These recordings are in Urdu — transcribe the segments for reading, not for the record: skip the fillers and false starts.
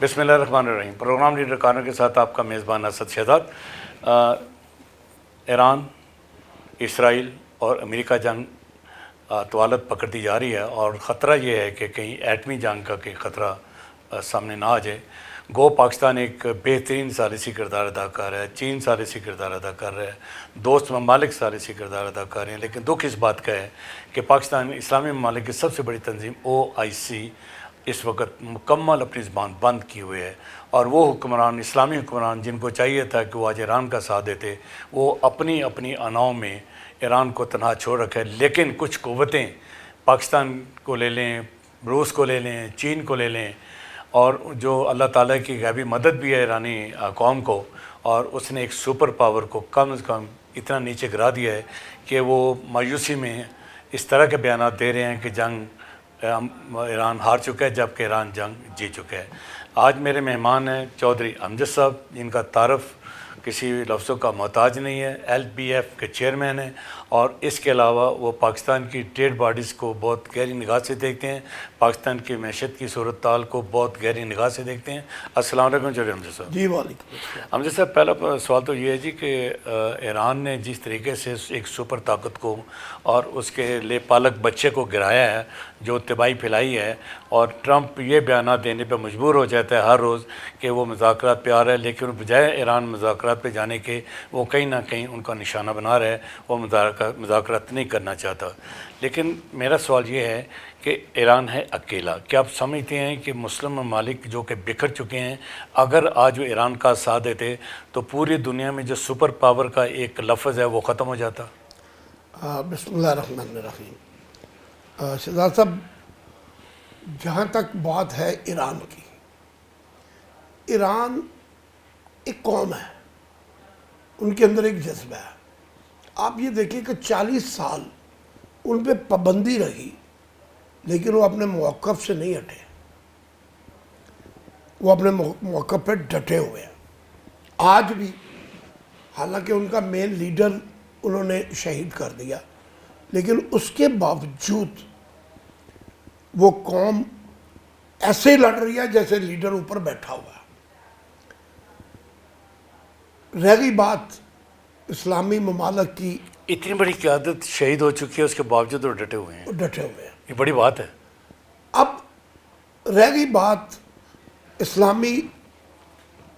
بسم اللہ الرحمن الرحیم۔ پروگرام لیڈر کانر کے ساتھ آپ کا میزبان اسد شہزاد۔ ایران، اسرائیل اور امریکہ جنگ طوالت پکڑتی جا رہی ہے اور خطرہ یہ ہے کہ کہیں ایٹمی جنگ کا کہ خطرہ سامنے نہ آ جائے۔ گو پاکستان ایک بہترین ثالثی کردار ادا کر رہا ہے، چین ثالثی کردار ادا کر رہا ہے، دوست ممالک ثالثی کردار ادا کر رہے ہیں، لیکن دکھ اس بات کا ہے کہ پاکستان اسلامی ممالک کی سب سے بڑی تنظیم OIC اس وقت مکمل اپنی زبان بند کی ہوئی ہے، اور وہ حکمران، اسلامی حکمران جن کو چاہیے تھا کہ وہ آج ایران کا ساتھ دیتے، وہ اپنی اناؤں میں ایران کو تنہا چھوڑ رکھا ہے۔ لیکن کچھ قوتیں پاکستان کو لے لیں، روس کو لے لیں، چین کو لے لیں، اور جو اللہ تعالیٰ کی غیبی مدد بھی ہے ایرانی قوم کو، اور اس نے ایک سپر پاور کو کم از کم اتنا نیچے گرا دیا ہے کہ وہ مایوسی میں اس طرح کے بیانات دے رہے ہیں کہ جنگ ایران ہار چکا ہے جبکہ ایران جنگ جیت چکا ہے۔ آج میرے مہمان ہیں چودھری امجد صاحب، جن کا تعارف کسی لفظوں کا محتاج نہیں ہے، LBF کے چیئرمین ہیں، اور اس کے علاوہ وہ پاکستان کی ٹریڈ باڈیز کو بہت گہری نگاہ سے دیکھتے ہیں، پاکستان کی معیشت کی صورتحال کو بہت گہری نگاہ سے دیکھتے ہیں۔ السلام علیکم چودھری امجد صاحب۔ جی وعلیکم السلام۔ امجد صاحب، پہلا سوال تو یہ ہے جی کہ ایران نے جس طریقے سے ایک سپر طاقت کو اور اس کے لے پالک بچے کو گرایا ہے، جو تباہی پھیلائی ہے، اور ٹرمپ یہ بیانات دینے پہ مجبور ہو جاتا ہے ہر روز کہ وہ مذاکرات پہ آ رہا ہے، لیکن بجائے ایران مذاکرات پہ جانے کے وہ کہیں نہ کہیں ان کا نشانہ بنا رہا ہے، وہ مذاکرات نہیں کرنا چاہتا۔ لیکن میرا سوال یہ ہے کہ ایران ہے اکیلا، کیا آپ سمجھتے ہیں کہ مسلم ممالک جو کہ بکھر چکے ہیں، اگر آج وہ ایران کا ساتھ دیتے تو پوری دنیا میں جو سپر پاور کا ایک لفظ ہے وہ ختم ہو جاتا؟ بسم اللہ الرحمن الرحیم۔ شہزاد صاحب، جہاں تک بات ہے ایران کی، ایران ایک قوم ہے، ان کے اندر ایک جذبہ ہے۔ آپ یہ دیکھیں کہ 40 سال ان پہ پابندی رہی، لیکن وہ اپنے موقف سے نہیں ہٹے، وہ اپنے موقف پہ ڈٹے ہوئے ہیں آج بھی۔ حالانکہ ان کا مین لیڈر انہوں نے شہید کر دیا، لیکن اس کے باوجود وہ قوم ایسے ہی لڑ رہی ہے جیسے لیڈر اوپر بیٹھا ہوا ہے۔ رہ گئی بات اسلامی ممالک کی، اتنی بڑی قیادت شہید ہو چکی ہے، اس کے باوجود وہ ڈٹے ہوئے ہیں، وہ ڈٹے ہوئے ہیں۔ یہ بڑی بات ہے۔ اب رہ گئی بات اسلامی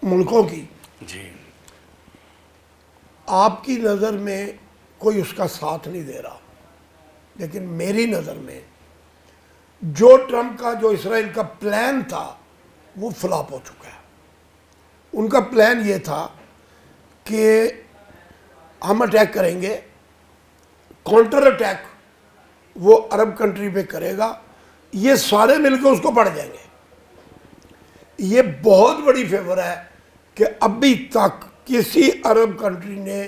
ملکوں کی، جی، آپ کی نظر میں کوئی اس کا ساتھ نہیں دے رہا، لیکن میری نظر میں جو ٹرمپ کا، جو اسرائیل کا پلان تھا، وہ فلاپ ہو چکا ہے۔ ان کا پلان یہ تھا کہ ہم اٹیک کریں گے، کاؤنٹر اٹیک وہ عرب کنٹری پہ کرے گا، یہ سارے مل کے اس کو پڑ جائیں گے۔ یہ بہت بڑی فیور ہے کہ ابھی تک کسی عرب کنٹری نے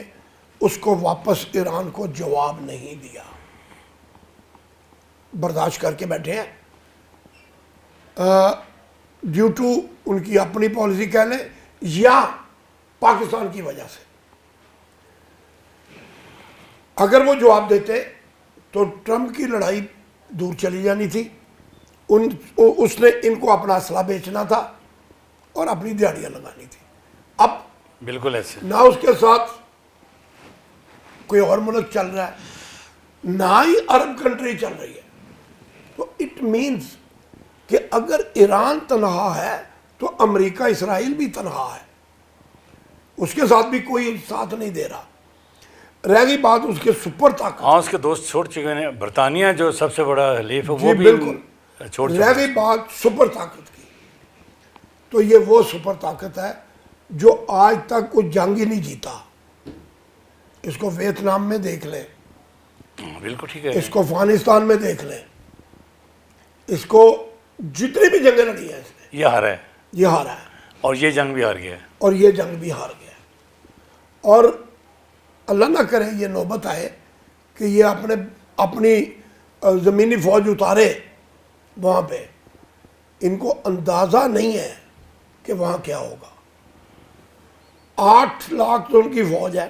اس کو واپس ایران کو جواب نہیں دیا، برداشت کر کے بیٹھے ہیں، ڈیو ٹو ان کی اپنی پالیسی کہہ لیں یا پاکستان کی وجہ سے۔ اگر وہ جواب دیتے تو ٹرمپ کی لڑائی دور چلی جانی تھی، اس نے ان کو اپنا اسلحہ بیچنا تھا اور اپنی دیہڑیاں لگانی تھی۔ اب بالکل ایسے نہ اس کے ساتھ کوئی اور ملک چل رہا ہے، نہ ہی عرب کنٹری چل رہی ہے، تو اٹ مینز کہ اگر ایران تنہا ہے تو امریکہ اسرائیل بھی تنہا ہے، اس کے ساتھ بھی کوئی ساتھ نہیں دے رہا۔ رہ گئی بات اس کے سپر طاقت، ہاں، اس کے دوست چھوڑ چکے ہیں، برطانیہ جو سب سے بڑا حلیف ہے وہ بھی بالکل چھوڑ رہ گئی بات سپر طاقت کی، تو یہ وہ سپر طاقت ہے جو آج تک کوئی جنگ ہی نہیں جیتا۔ اس کو ویتنام میں دیکھ لیں، بالکل ٹھیک ہے، اس کو افغانستان میں دیکھ لیں، اس کو جتنی بھی جنگیں لڑی ہیں اس نے، یہ ہارا ہے یہ ہارا ہے، اور یہ جنگ بھی ہار گیا ہے۔ اور یہ جنگ بھی ہار گیا ہے۔ اور اللہ نہ کرے یہ نوبت آئے کہ یہ اپنی زمینی فوج اتارے وہاں پہ، ان کو اندازہ نہیں ہے کہ وہاں کیا ہوگا۔ 8 لاکھ تو ان کی فوج ہے،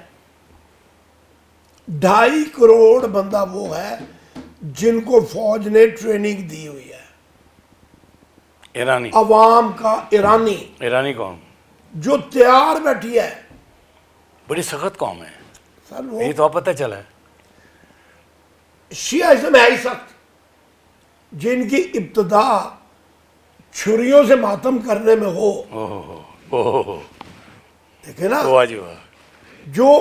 2.5 کروڑ بندہ وہ ہے جن کو فوج نے ٹریننگ دی ہوئی ہے۔ ایرانی عوام کا ایرانی ایرانی قوم جو تیار بیٹھی ہے. بڑی سخت قوم ہے، سر وہ یہ تو آپ پتہ چلا ہے. شیعہ ہے ہی سخت، جن کی ابتدا چھریوں سے ماتم کرنے میں ہو. دیکھیں نا، واہ جی واہ. جو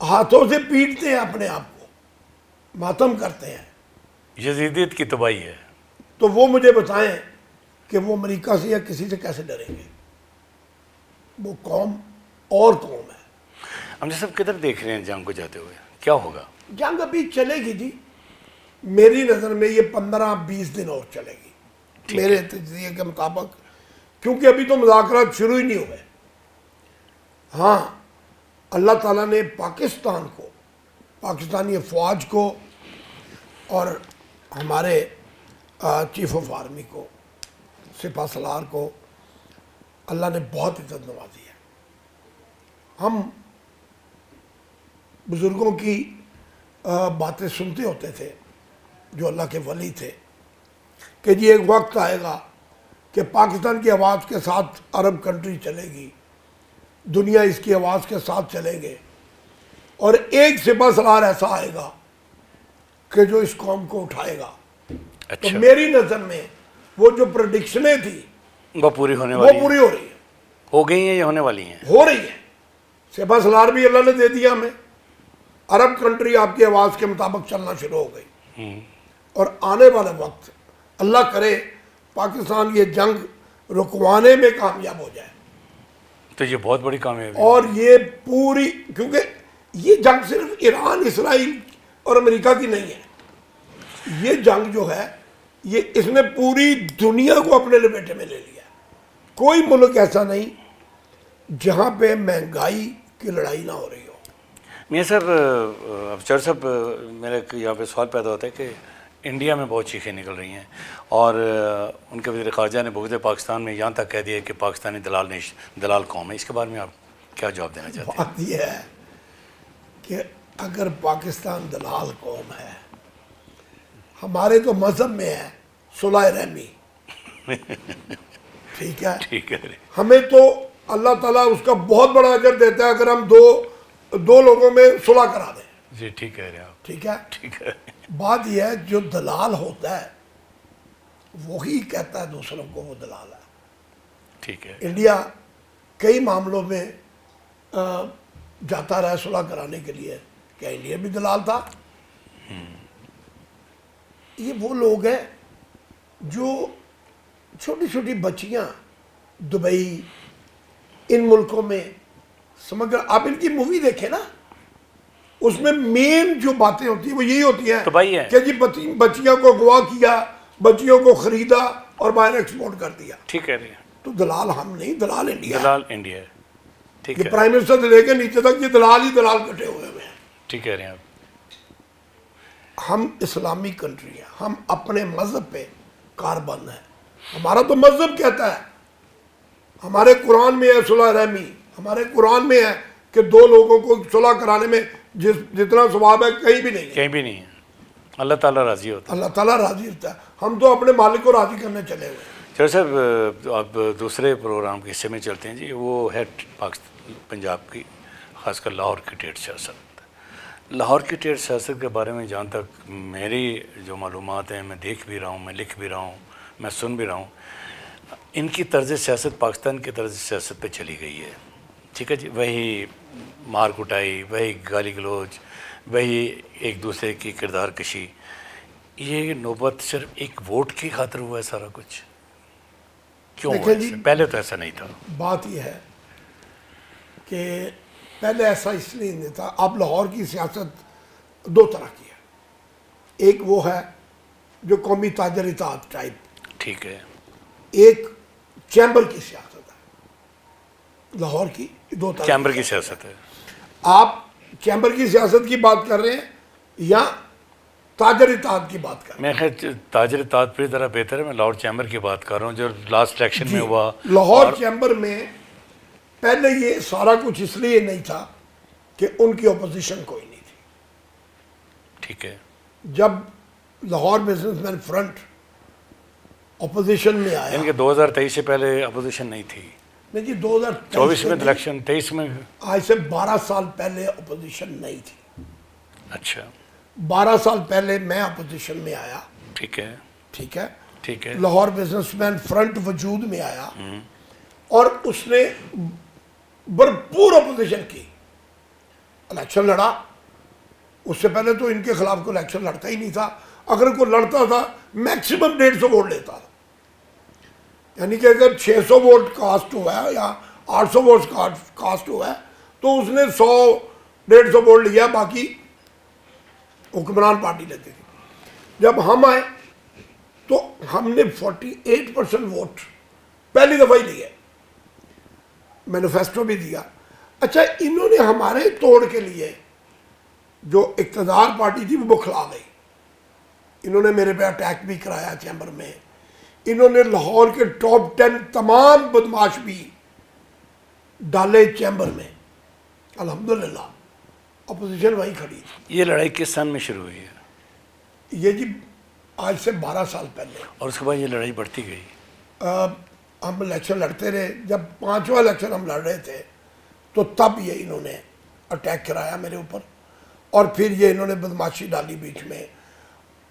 ہاتھوں سے پیٹتے ہیں اپنے آپ کو، ماتم کرتے ہیں، یزیدیت کی تباہی ہے. تو وہ مجھے بتائیں کہ وہ امریکہ سے یا کسی سے کیسے ڈریں گے؟ وہ قوم اور قوم ہے. ہم جب کدھر دیکھ رہے ہیں جنگ کو جاتے ہوئے؟ کیا ہوگا؟ جنگ ابھی چلے گی جی، میری نظر میں یہ 15-20 دن اور چلے گی میرے تجزیے کے مطابق، کیونکہ ابھی تو مذاکرات شروع ہی نہیں ہوئے. ہاں، اللہ تعالیٰ نے پاکستان کو، پاکستانی افواج کو اور ہمارے چیف آف آرمی کو، سپہ سالار کو اللہ نے بہت عزت نوازی ہے. ہم بزرگوں کی باتیں سنتے ہوتے تھے جو اللہ کے ولی تھے کہ جی ایک وقت آئے گا کہ پاکستان کی آواز کے ساتھ عرب کنٹری چلے گی، دنیا اس کی آواز کے ساتھ چلیں گے، اور ایک سپہ سالار ایسا آئے گا کہ جو اس قوم کو اٹھائے گا. تو میری نظر میں وہ جو پریڈکشنیں تھی وہ پوری ہونے وہ والی ہیں. پوری ہو رہی ہیں، ہو گئی ہیں یا ہونے والی ہیں؟ ہو رہی ہیں. سپہ سالار بھی اللہ نے دے دیا ہمیں، عرب کنٹری آپ کی آواز کے مطابق چلنا شروع ہو گئی. اور آنے والا وقت اللہ کرے پاکستان یہ جنگ رکوانے میں کامیاب ہو جائے، تو یہ بہت بڑی کامیابی ہے. اور یہ پوری، کیونکہ یہ جنگ صرف ایران، اسرائیل اور امریکہ کی نہیں ہے. یہ جنگ جو ہے یہ اس نے پوری دنیا کو اپنے لپیٹے میں لے لیا. کوئی ملک ایسا نہیں جہاں پہ مہنگائی کی لڑائی نہ ہو رہی ہو. میاں صاحب، افسر صاحب، میرے یہاں پہ سوال پیدا ہوتا ہے کہ انڈیا میں بہت چیخیں نکل رہی ہیں، اور ان کے وزیر خارجہ نے بغض پاکستان میں یہاں تک کہہ دیا کہ پاکستانی دلال قوم ہے. اس کے بارے میں آپ کیا جواب دینا چاہتے ہیں؟ بات یہ ہے کہ اگر پاکستان دلال قوم ہے، ہمارے تو مذہب میں ہے صلح رحمی. ٹھیک ہے، ٹھیک ہے. ہمیں تو اللہ تعالیٰ اس کا بہت بڑا اجر دیتا ہے اگر ہم دو لوگوں میں صلح کرا دیں. جی ٹھیک کہہ رہے ہیں آپ. ٹھیک ہے. ٹھیک ہے. بات یہ ہے جو دلال ہوتا ہے وہی کہتا ہے دوسروں کو وہ دلال ہے. ٹھیک ہے. انڈیا کئی معاملوں میں جاتا رہا صلح کرانے کے لیے. کیا انڈیا بھی دلال تھا؟ یہ وہ لوگ ہیں جو چھوٹی چھوٹی بچیاں دبئی، ان ملکوں میں سمجھ، آپ ان کی مووی دیکھیں نا، اس میں مین جو باتیں ہوتی ہیں وہ یہی ہوتی ہیں تباہی ہے کہ جی بچیوں کو اغوا کیا، بچیوں کو خریدا اور باہر ایکسپورٹ کر دیا. ٹھیک کہہ رہے ہیں. تو دلال ہم نہیں، دلال انڈیا ہے. دلال انڈیا ہے. ٹھیک یہ ہے. پرائم منسٹر سے لے کے نیچے تک یہ دلال ہی دلال کٹے ہوئے ہیں. ٹھیک کہہ رہے ہیں آپ. ہم اسلامی کنٹری ہیں، ہم اپنے مذہب پہ کاربند ہیں. ہمارا تو مذہب کہتا ہے، ہمارے قرآن میں ہے صلح رحمی، ہمارے قرآن میں ہے کہ دو لوگوں کو صلح کرانے میں جتنا ثواب ہے کہیں بھی نہیں ہے. کہیں بھی نہیں ہے. اللہ تعالیٰ راضی ہوتا ہے. اللہ تعالیٰ راضی ہوتا ہے. ہم تو اپنے مالک کو راضی کرنے چلے ہوئے ہیں. چلو صاحب، آپ دوسرے پروگرام کے حصے میں چلتے ہیں. جی وہ ہے پنجاب کی، خاص کر لاہور کی ٹیٹ سیاست. لاہور کی ٹیٹ سیاست کے بارے میں جہاں تک میری جو معلومات ہیں، میں دیکھ بھی رہا ہوں، میں لکھ بھی رہا ہوں، میں سن بھی رہا ہوں، ان کی طرز سیاست پاکستان کی طرز سیاست پہ چلی گئی ہے. ٹھیک ہے جی. وہی مار کٹائی، وہی گالی گلوچ، وہی ایک دوسرے کی کردار کشی. یہ نوبت صرف ایک ووٹ کی خاطر ہوا ہے سارا کچھ؟ کیوں ہوا جی، پہلے تو ایسا نہیں تھا. بات یہ ہے کہ پہلے ایسا اس لیے نہیں تھا. اب لاہور کی سیاست دو طرح کی ہے. ایک وہ ہے جو قومی تاجر اطاعت ٹائپ. ٹھیک ہے. ایک چیمبر کی سیاست ہے لاہور کی. دو طرح چیمبر کی سیاست ہے. آپ چیمبر کی سیاست کی بات کر رہے ہیں یا تاجر اطاعت کی بات کر رہے ہیں؟ میں تاجر اطاعت پوری طرح بہتر ہے. میں لاہور چیمبر کی بات کر رہا ہوں جو لاسٹ الیکشن میں ہوا. لاہور چیمبر میں پہلے یہ سارا کچھ اس لیے نہیں تھا کہ ان کی اپوزیشن کوئی نہیں تھی. ٹھیک ہے. جب Lahore business man front opposition میں آیا. ان کے 2023 سے پہلے اپوزیشن نہیں تھی. نہیں جی 2024 24 میں الیکشن، 23 میں. آج سے 12 سال پہلے اپوزیشن نہیں تھی. اچھا 12 سال پہلے میں اپوزیشن میں آیا. ٹھیک ہے ٹھیک ہے. ٹھیک ہے. لاہور بزنس مین فرنٹ وجود میں آیا اور اس نے بھرپور اپوزیشن کی، الیکشن لڑا. اس سے پہلے تو ان کے خلاف کوئی الیکشن لڑتا ہی نہیں تھا. اگر کوئی لڑتا تھا میکسیمم 150 ووٹ لیتا تھا. یعنی کہ اگر 600 ووٹ کاسٹ ہوا ہے یا 800 ووٹ کاسٹ ہوا ہے تو اس نے 100-150 ووٹ لیا، باقی حکمران پارٹی لیتی تھی. جب ہم آئے تو ہم نے 48% ووٹ پہلی دفعہ ہی لیے، مینیفیسٹو بھی دیا. اچھا انہوں نے ہمارے توڑ کے لیے جو اقتدار پارٹی تھی وہ بکھلا گئی. انہوں نے میرے پہ اٹیک بھی کرایا چیمبر میں. انہوں نے لاہور کے ٹاپ 10 تمام بدماش بھی ڈالے چیمبر میں. الحمدللہ اپوزیشن وہیں کھڑی تھی. یہ لڑائی کس سن میں شروع ہوئی ہے؟ یہ جی آج سے 12 سال پہلے. اور اس کے بعد یہ لڑائی بڑھتی گئی. ہم الیکشن لڑتے رہے. جب 5واں الیکشن ہم لڑ رہے تھے تو تب یہ انہوں نے اٹیک کرایا میرے اوپر اور پھر یہ انہوں نے بدماشی ڈالی بیچ میں.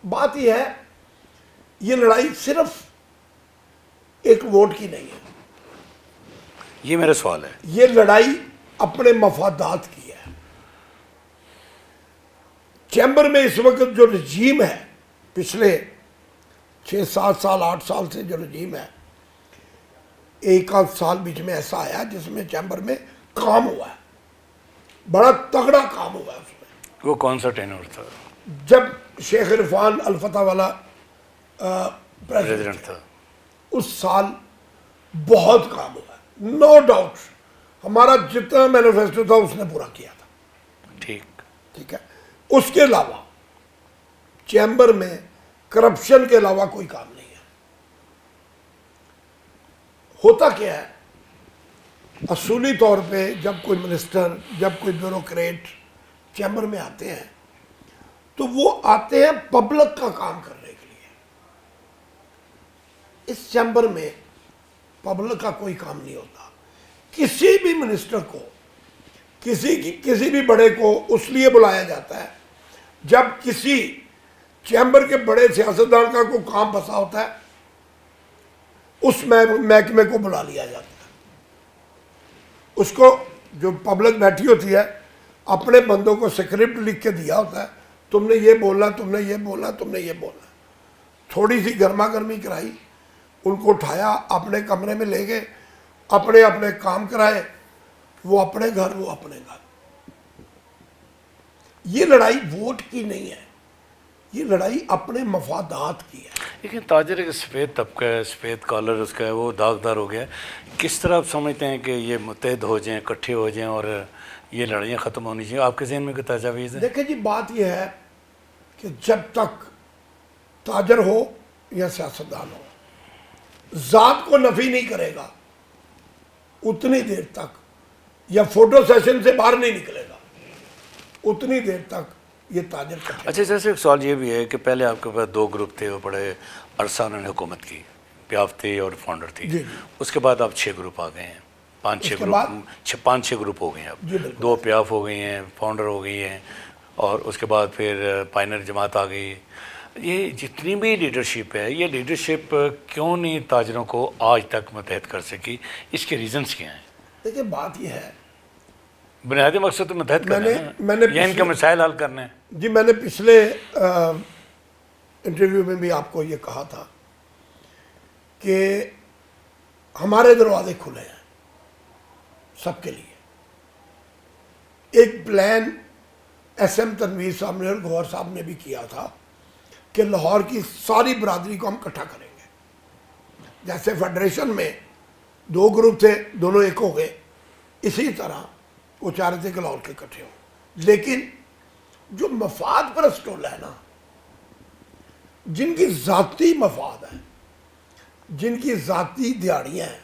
بات یہ ہے یہ لڑائی صرف ایک ووٹ کی نہیں ہے. یہ میرا سوال ہے. یہ لڑائی اپنے مفادات کی ہے. چیمبر میں اس وقت جو رجیم ہے، پچھلے 6-7 سال 8 سال سے جو رجیم ہے، ایک آدھ سال بیچ میں ایسا آیا جس میں چیمبر میں کام ہوا ہے، بڑا تگڑا کام ہوا ہے. اس میں وہ کون سا ٹینور تھا؟ جب شیخ عرفان الفتح والا پریزیڈنٹ تھا اس سال بہت کام ہوا ہے. نو ڈاؤٹ ہمارا جتنا مینیفیسٹو تھا اس نے پورا کیا تھا. ٹھیک ہے. اس کے علاوہ چیمبر میں کرپشن کے علاوہ کوئی کام نہیں ہے. ہوتا کیا ہے اصولی طور پہ جب کوئی منسٹر، جب کوئی بیوروکریٹ چیمبر میں آتے ہیں تو وہ آتے ہیں پبلک کا کام کرنے کے لیے. اس چیمبر میں پبلک کا کوئی کام نہیں ہوتا. کسی بھی منسٹر کو، کسی بھی بڑے کو اس لیے بلایا جاتا ہے جب کسی چیمبر کے بڑے سیاستدان کا کوئی کام پھنسا ہوتا ہے، اس محکمے کو بلا لیا جاتا ہے. اس کو جو پبلک بیٹھی ہوتی ہے اپنے بندوں کو سکرپٹ لکھ کے دیا ہوتا ہے، تم نے یہ بولنا، تم نے یہ بولنا، تم نے یہ بولنا. تھوڑی سی گرما گرمی کرائی، ان کو اٹھایا، اپنے کمرے میں لے گئے، اپنے اپنے کام کرائے، وہ اپنے گھر، وہ اپنے گھر. یہ لڑائی ووٹ کی نہیں ہے، یہ لڑائی اپنے مفادات کی ہے. لیکن تاجر ایک سفید طبقہ ہے، سفید کالر اس کا ہے، وہ داغدار ہو گیا. کس طرح آپ سمجھتے ہیں کہ یہ متحد ہو جائیں، اکٹھے ہو جائیں اور یہ لڑائیاں ختم ہونی چاہیے؟ آپ کے ذہن میں کوئی تجاویز ہے؟ دیکھیں جی بات یہ ہے کہ جب تک تاجر ہو یا سیاستدان ہو ذات کو نفی نہیں کرے گا اتنی دیر تک، یا فوٹو سیشن سے باہر نہیں نکلے گا اتنی دیر تک یہ تاجر کٹھے. اچھا جیسے ایک سوال یہ بھی ہے کہ پہلے آپ کے پاس 2 گروپ تھے، وہ بڑے عرصہ انہوں نے حکومت کی، پیاف تھی اور فاؤنڈر تھی. جی. اس کے بعد آپ 6 گروپ آ گئے ہیں، 5-6 گروپ ہو گئے ہیں اب. جی بالکل. 2 پیاف ہو گئی ہیں، فاؤنڈر ہو گئی ہیں، اور اس کے بعد پھر پائنر جماعت آ گئی. یہ جتنی بھی لیڈرشپ ہے، یہ لیڈرشپ کیوں نہیں تاجروں کو آج تک متحد کر سکی؟ اس کے ریزنز کیا ہیں؟ دیکھیں بات یہ ہے، بنیادی مقصد تو متحد کرنا ہے یا ان کے مسائل حل کرنے ہیں. جی میں نے پچھلے انٹرویو میں بھی آپ کو یہ کہا تھا کہ ہمارے دروازے کھلے ہیں سب کے لیے. ایک پلان ایس ایم تنویر صاحب نے اور گوہر صاحب نے بھی کیا تھا کہ لاہور کی ساری برادری کو ہم اکٹھا کریں گے. جیسے فیڈریشن میں 2 گروپ تھے، دونوں ایک ہو گئے، اسی طرح وہ چاہ رہے تھے کہ لاہور کے اکٹھے ہوں. لیکن جو مفاد پرست ٹولہ ہے نا، جن کی ذاتی مفاد ہے، جن کی ذاتی دیہڑیاں ہیں،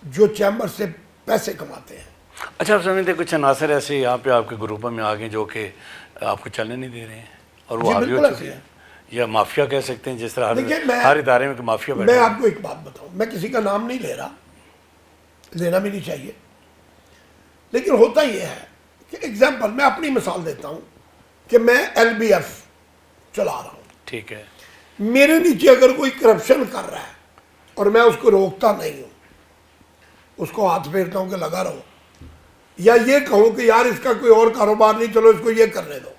جو چیمبر سے پیسے کماتے ہیں. اچھا آپ سمجھتے کچھ عناصر ایسے یہاں پہ آپ کے گروپوں میں آ گئے جو کہ آپ کو چلنے نہیں دے رہے ہیں اور وہ جی حاوی ہو بالکل چکے ایسے ہیں؟ یا مافیا کہہ سکتے ہیں، جس طرح دیکھیے، ہر ادارے میں مافیا بیٹھا میں ہے۔ آپ کو ایک بات بتاؤں، میں کسی کا نام نہیں لے رہا، لینا بھی نہیں چاہیے، لیکن ہوتا یہ ہے کہ ایگزامپل میں اپنی مثال دیتا ہوں کہ میں ایل بی ایف چلا رہا ہوں، ٹھیک ہے، میرے نیچے اگر کوئی کرپشن کر رہا ہے اور میں اس کو روکتا نہیں ہوں، اس کو ہاتھ پھیرتا ہوں کہ لگا رہو، یا یہ کہوں کہ یار اس کا کوئی اور کاروبار نہیں، چلو اس کو یہ کرنے دو،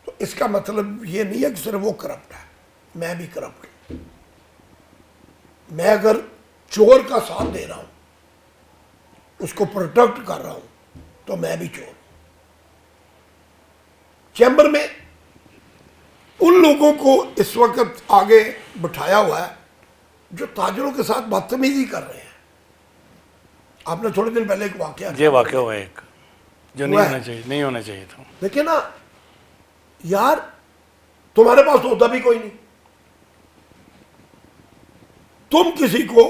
تو اس کا مطلب یہ نہیں ہے کہ صرف وہ کرپٹ ہے، میں بھی کرپٹ ہوں۔ میں اگر چور کا ساتھ دے رہا ہوں، اس کو پروٹیکٹ کر رہا ہوں، تو میں بھی چور ہوں۔ چیمبر میں ان لوگوں کو اس وقت آگے بٹھایا ہوا ہے جو تاجروں کے ساتھ بدتمیزی کر رہے ہیں۔ آپ نے تھوڑے دن پہلے ایک واقعہ یہ واقعہ ہوا ہے ایک جو نہیں ہوا ہے۔ ہونا چاہیے، نہیں ہونا چاہیے تھا۔ دیکھیں نا یار، تمہارے پاس تو ہوتا بھی کوئی نہیں، تم کسی کو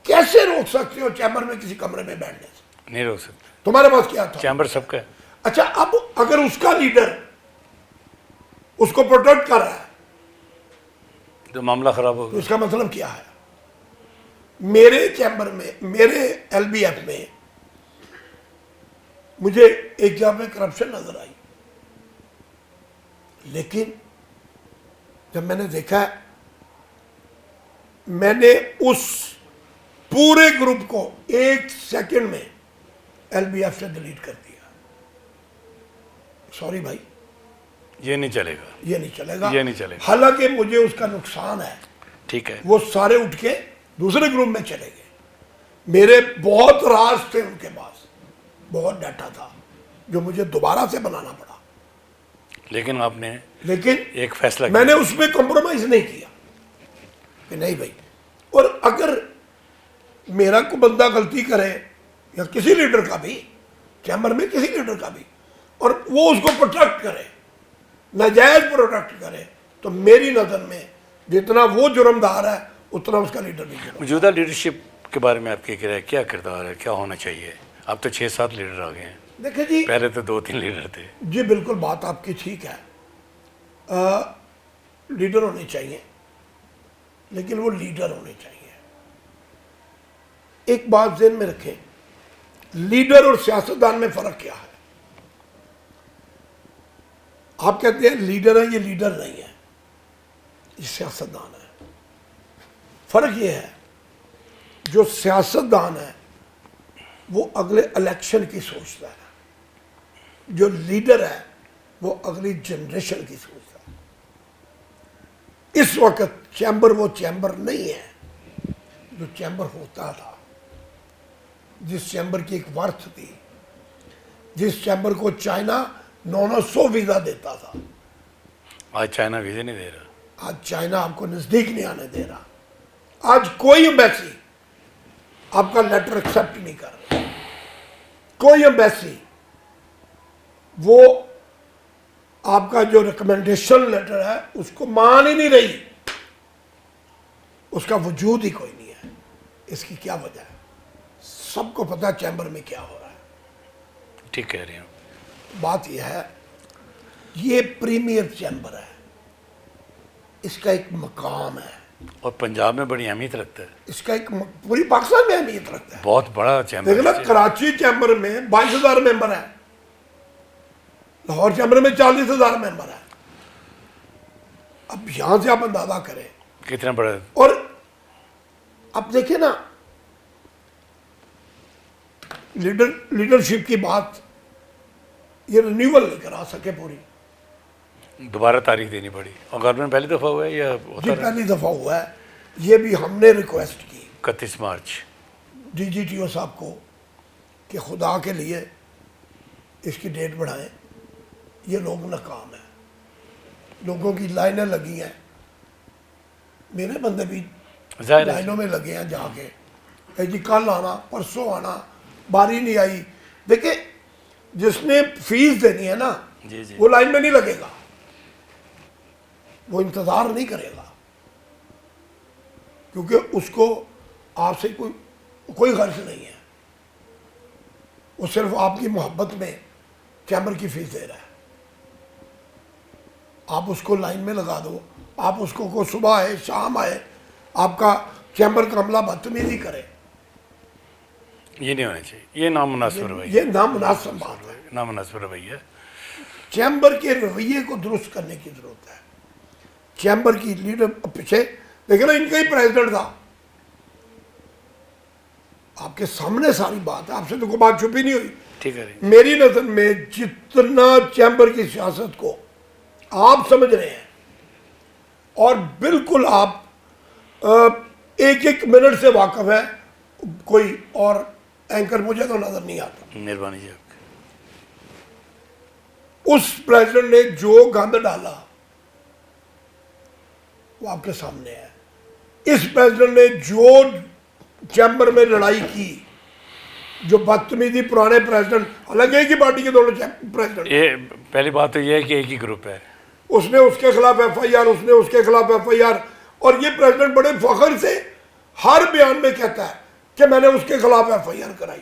کیسے روک سکتے ہو چیمبر میں کسی کمرے میں بیٹھنے سے؟ نہیں روک سکتے، تمہارے پاس کیا تھا؟ چیمبر سب کا ہے۔ اچھا، اب اگر اس کا لیڈر اس کو پروٹیکٹ کر رہا ہے تو معاملہ خراب تو ہوگا۔ اس کا مطلب کیا ہے؟ میرے چیمبر میں، میرے ایل بی ایف میں مجھے ایک جگہ میں کرپشن نظر آئی، لیکن جب میں نے دیکھا، میں نے اس پورے گروپ کو ایک سیکنڈ میں ایل بی ایف سے ڈیلیٹ کر دیا۔ سوری بھائی، یہ نہیں چلے گا، یہ نہیں چلے گا، یہ نہیں چلے گا۔ حالانکہ مجھے اس کا نقصان ہے۔ ٹھیک ہے، وہ سارے اٹھ کے دوسرے گروپ میں چلے گئے، میرے بہت راز تھے ان کے پاس، بہت ڈاٹا تھا جو مجھے دوبارہ سے بنانا پڑا، لیکن آپ نے لیکن ایک فیصلہ میں نے کیا۔ اس میں کمپرومائز نہیں کیا کہ نہیں بھائی۔ اور اگر میرا کوئی بندہ غلطی کرے یا کسی لیڈر کا بھی، چیمبر میں کسی لیڈر کا بھی، اور وہ اس کو پروٹیکٹ کرے، ناجائز پروٹیکٹ کرے، تو میری نظر میں جتنا وہ جرمدار ہے اتنا اس کا لیڈر بھی جرم۔ موجودہ لیڈرشپ کے بارے میں آپ کی کیا رائے، کیا کردار ہے، کیا ہونا چاہیے؟ اب تو 6-7 لیڈر آ گئے ہیں، دیکھیں جی، پہلے تو 2-3 لیڈر تھے۔ جی بالکل بات آپ کی ٹھیک ہے، لیڈر ہونے چاہیے، لیکن وہ لیڈر ہونے چاہیے۔ ایک بات ذہن میں رکھیں، لیڈر اور سیاستدان میں فرق کیا ہے؟ آپ کہتے ہیں لیڈر ہے، یہ لیڈر نہیں ہے، یہ سیاستدان ہے۔ فرق یہ ہے، جو سیاستدان ہے وہ اگلے الیکشن کی سوچتا ہے، جو لیڈر ہے وہ اگلی جنریشن کی سوچتا ہے۔ اس وقت چیمبر وہ چیمبر نہیں ہے جو چیمبر ہوتا تھا، جس چیمبر کی ایک ورتھ تھی، جس چیمبر کو چائنا 900 ویزا دیتا تھا۔ آج چائنا ویزے نہیں دے رہا۔ آج چائنا آپ کو نزدیک نہیں آنے دے رہا، آج کوئی ایمبیسی آپ کا لیٹر ایکسیپٹ نہیں کر رہا، کوئی ایمبیسی وہ آپ کا جو ریکمنڈیشن لیٹر ہے اس کو مان ہی نہیں رہی، اس کا وجود ہی کوئی نہیں ہے۔ اس کی کیا وجہ ہے؟ سب کو پتا چیمبر میں کیا ہو رہا ہے۔ ٹھیک کہہ رہے ہیں۔ بات یہ ہے، یہ پریمیئر چیمبر ہے، اس کا ایک مقام ہے، اور پنجاب میں بڑی اہمیت رکھتا ہے، اس کا ایک پوری پاکستان میں اہمیت رکھتا ہے۔ بہت بڑا چیمبر دیکھنا، ہے۔ کراچی چیمبر میں 22,000 ممبر ہیں، لاہور چیمبر میں 40,000 ممبر ہیں۔ اب یہاں سے آپ اندازہ کریں، کتنا بڑا۔ اور اب دیکھیں نا، لیڈرشپ کی بات، یہ رینیول نہیں کرا سکے پوری۔ دوبارہ تاریخ دینی پڑی، اور گورنمنٹ پہلی دفعہ ہوا ہے یا ہوتا جی رہا؟ پہلی دفعہ ہوا ہے، یہ بھی ہم نے ریکویسٹ کی 31 March. D G T O صاحب کو کہ خدا کے لیے اس کی ڈیٹ بڑھائیں، یہ لوگ ناکام ہیں، لوگوں کی لائنیں لگی ہیں، میرے بندے بھی ظاہر ہے، لائنوں میں لگے ہیں جا کے کہ جی کل آنا، پرسوں آنا، باری نہیں آئی۔ دیکھیں، جس نے فیس دینی ہے نا، جی جی، وہ لائن میں نہیں لگے گا، وہ انتظار نہیں کرے گا، کیونکہ اس کو آپ سے کوئی غرض نہیں ہے، وہ صرف آپ کی محبت میں چیمبر کی فیس دے رہا ہے۔ آپ اس کو لائن میں لگا دو, آپ اس کو صبح آئے شام آئے آپ کا چیمبر کا عملہ بدتمیزی کرے, یہ نہیں ہونا چاہیے, یہ نامناسب رویہ, یہ نامناسب بات ہے. نامناسب رویہ. چیمبر کے رویے کو درست کرنے کی ضرورت ہے. چیمبر کی لیڈر پیچھے دیکھیں نا, ان کا ہی پریزیڈنٹ تھا, آپ کے سامنے ساری بات ہے, آپ سے تو کوئی بات چھپی نہیں ہوئی. ٹھیک ہے. میری نظر میں جتنا چیمبر کی سیاست کو آپ سمجھ رہے ہیں اور بالکل آپ ایک ایک منٹ سے واقف ہے, کوئی اور اینکر مجھے تو نظر نہیں آتا. مہربانی جی. آپ اس پریزیڈنٹ نے جو گند ڈالا وہ آپ کے سامنے ہے. اس پریزیڈنٹ نے جو چیمبر میں لڑائی کی, جو بدتمیزی پرانے پریزیڈنٹ, حالانکہ ایک ہی پارٹی کے دونوں پریزیڈنٹ, یہ پہلی بات تو یہ ہے کہ ایک ہی گروپ ہے, اس نے اس کے خلاف ایف آئی آر, اس نے اس کے خلاف ایف آئی آر, اور یہ پریزیڈنٹ بڑے فخر سے ہر بیان میں کہتا ہے کہ میں نے اس کے خلاف ایف آئی آر کرائی.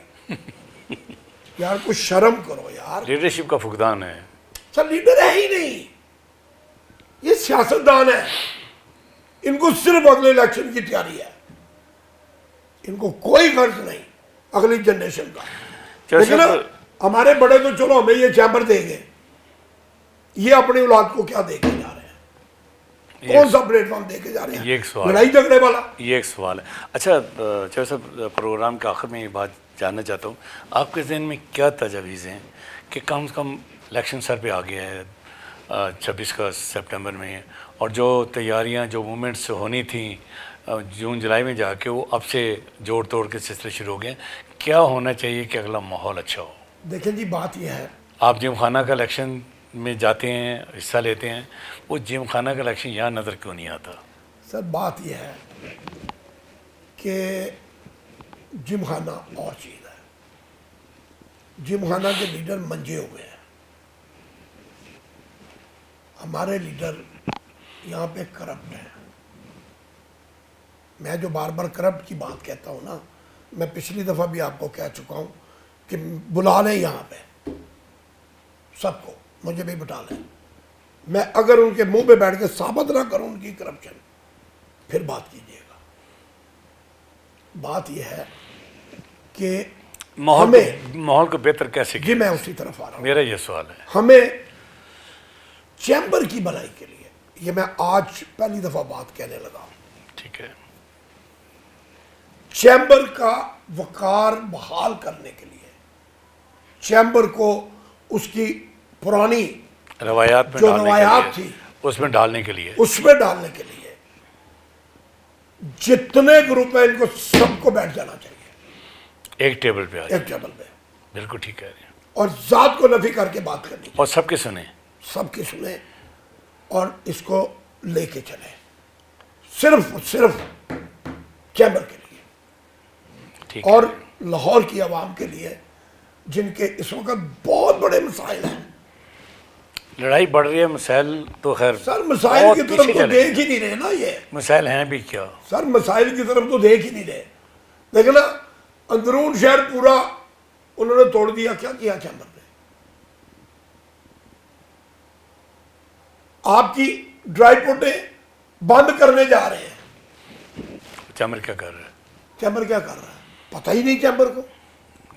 یار کچھ شرم کرو یار. لیڈرشپ کا فقدان ہے. سر لیڈر ہے ہی نہیں, یہ سیاستدان ہے, ان کو صرف اگلے الیکشن کی تیاری ہے, ان کو کوئی غرض نہیں اگلی جنریشن کا. لیکن ہمارے بڑے تو چلو ہمیں یہ چیمبر دیں گے, یہ اپنی اولاد کو کیا دے کے جا رہے ہیں, کون سا پلیٹ فارم دے کے جا رہے ہیں, یہ ایک سوال, لڑائی جھگڑے والا. یہ ایک سوال ہے. اچھا چودھری صاحب, پروگرام کے آخر میں یہ بات جاننا چاہتا ہوں, آپ کے ذہن میں کیا تجاویز ہیں کہ کم سے کم الیکشن سر پہ آ گیا ہے 26 کا سپٹمبر میں, اور جو تیاریاں جو موومنٹس ہونی تھیں جون جولائی میں جا کے, وہ اب سے جوڑ توڑ کے سلسلے شروع ہو گئے, کیا ہونا چاہیے کہ اگلا ماحول اچھا ہو؟ دیکھیں جی بات یہ ہے, آپ جم خانہ کا الیکشن میں جاتے ہیں, حصہ لیتے ہیں, وہ جم خانہ کا الیکشن یہاں نظر کیوں نہیں آتا؟ سر بات یہ ہے کہ جم خانہ اور چیز ہے. جم خانہ کے لیڈر منجے ہوئے ہیں, ہمارے لیڈر یہاں پہ کرپٹ ہیں. میں جو بار بار کرپٹ کی بات کہتا ہوں نا, میں پچھلی دفعہ بھی آپ کو کہہ چکا ہوں کہ بلا لیں یہاں پہ سب کو, مجھے بھی بٹا لیں, میں اگر ان کے منہ پہ بیٹھ کے ثابت نہ کروں ان کی کرپشن, پھر بات کیجیے گا. بات یہ ہے کہ ماحول کو بہتر کیسے جی میں اسی طرف آ رہا ہوں. میرا یہ سوال ہے. ہمیں چیمبر کی بھلائی کے لیے, یہ میں آج پہلی دفعہ بات کہنے لگا ہوں, ٹھیک ہے, چیمبر کا وقار بحال کرنے کے لیے, چیمبر کو اس کی پرانی روایات میں جو روایات تھی اس میں ڈالنے کے لیے, اس میں ڈالنے کے لیے جتنے گروپ ہیں ان کو سب کو بیٹھ جانا چاہیے ایک ٹیبل پہ, ایک ٹیبل پہ, بالکل ٹھیک کہہ رہے ہیں, اور ذات کو نفی کر کے بات کرنی, اور سب کے سنیں, سب کی سنیں اور اس کو لے کے چلیں, صرف چیمبر کے لیے ٹھیک ہے, اور لاہور کی عوام کے لیے جن کے اس وقت بہت بڑے مسائل ہیں. لڑائی بڑھ رہی ہے, مسائل تو خیر سر مسائل بہت کی پیچھے طرف تو چلے. دیکھ ہی نہیں رہے نا, یہ مسائل ہیں بھی کیا, سر مسائل کی طرف تو دیکھ ہی نہیں رہے. دیکھیں نا اندرون شہر پورا انہوں نے توڑ دیا, کیا کیا چیمبر نے؟ آپ کی ڈرائی پورٹیں بند کرنے جا رہے ہیں. چیمبر کیا کر رہا ہے؟ چیمبر کیا کر رہا ہے پتہ ہی نہیں چیمبر کو.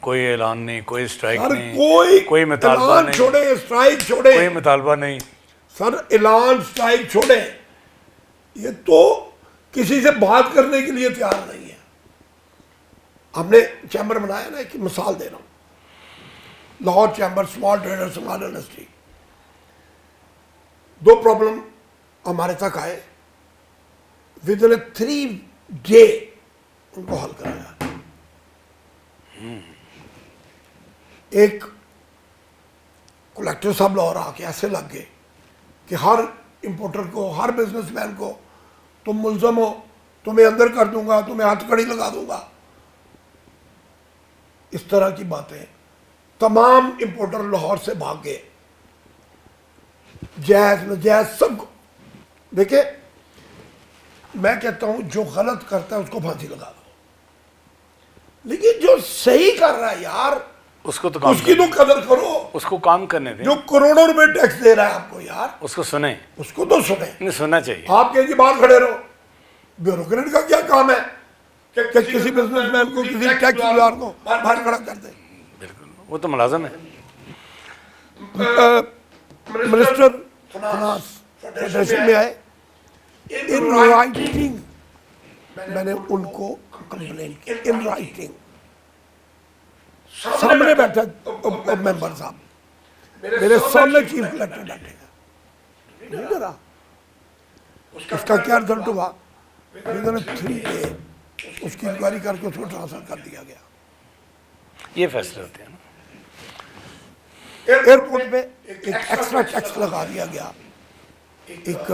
کوئی اعلان نہیں, کوئی اسٹرائک سر نہیں, کوئی مطالبہ اعلان نہیں, چھوڑے, اسٹرائک چھوڑے, کوئی مطالبہ نہیں. سر اعلان اسٹرائک چھوڑے, یہ تو کسی سے بات کرنے کے لیے تیار نہیں ہے. ہم نے چیمبر بنایا نا, ایک مثال دے رہا ہوں, Lahore chamber small trader small industry, 2 problem ہمارے تک آئے, ود ان 3 ڈے ان کو حل کرایا. ایک کلیکٹر صاحب لاہور آ کے ایسے لگ گئے کہ ہر امپورٹر کو, ہر بزنس مین کو تم ملزم ہو, تمہیں اندر کر دوں گا, تمہیں ہاتھ کڑی لگا دوں گا, اس طرح کی باتیں. تمام امپورٹر لاہور سے بھاگ گئے, جائز ناجائز سب کو. دیکھیں میں کہتا ہوں جو غلط کرتا ہے اس کو پھانسی لگا دو, لیکن جو صحیح کر رہا ہے یار اس کو تو کام اس کی تو قدر کرو، اس کو کام کرنے دیں، جو کروڑوں روپے ٹیکس دے رہا ہے آپ کو یار، اس کو سنیں، اس کو تو سنیں۔ نہیں سننا چاہیے۔ آپ کہیں جی باہر کھڑے رہو، بیوروکریٹ کا کیا کام ہے کہ کسی بزنس مین کو، کسی ٹیکس گزار کو باہر کھڑا کر دیں؟ بالکل، وہ تو ملازم ہے۔ منسٹر فنانس فیڈریشن میں آئے، ان رائٹنگ میں نے ان کو کمپلین کی، ان رائٹنگ، سامنے بیٹھا ممبر صاحب، میرے سامنے چیف کلیکٹر بیٹھے گا، نہیں ڈرا۔ اس کا کیا رزلٹ ہوا؟ ودن 3 day اس کی انکوائری کر کے اس کو ٹرانسفر کر دیا گیا۔ یہ فیصلے ہوتے ہیں نا۔ ایئرپورٹ پہ ایک ایکسٹرا ٹیکس لگا دیا گیا، ایک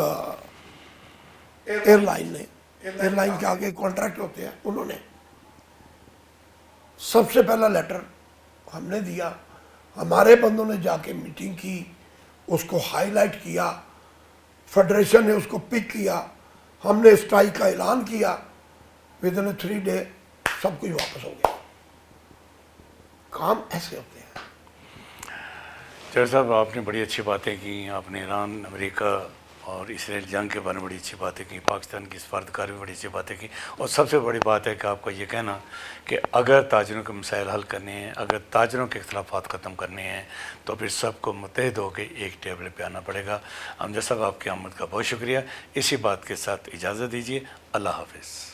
ایئر لائن نے، ایئر لائن کے آگے کانٹریکٹ ہوتے ہیں، انہوں نے سب سے پہلا لیٹر ہم نے دیا، ہمارے بندوں نے جا کے میٹنگ کی، اس کو ہائی لائٹ کیا، فیڈریشن نے اس کو پک کیا، ہم نے اسٹرائک کا اعلان کیا، ودن 3 day سب کچھ واپس ہو گیا۔ کام ایسے ہوتے ہیں۔ چودھری صاحب، آپ نے بڑی اچھی باتیں کی، آپ نے ایران، امریکہ اور اسرائیل جنگ کے بارے میں بڑی اچھی باتیں کی، پاکستان کی سفارتکاری میں بڑی اچھی باتیں کی، اور سب سے بڑی بات ہے کہ آپ کا یہ کہنا کہ اگر تاجروں کے مسائل حل کرنے ہیں، اگر تاجروں کے اختلافات ختم کرنے ہیں تو پھر سب کو متحد ہو کے ایک ٹیبل پہ آنا پڑے گا۔ امجد صاحب، آپ کی آمد کا بہت شکریہ۔ اسی بات کے ساتھ اجازت دیجیے، اللہ حافظ۔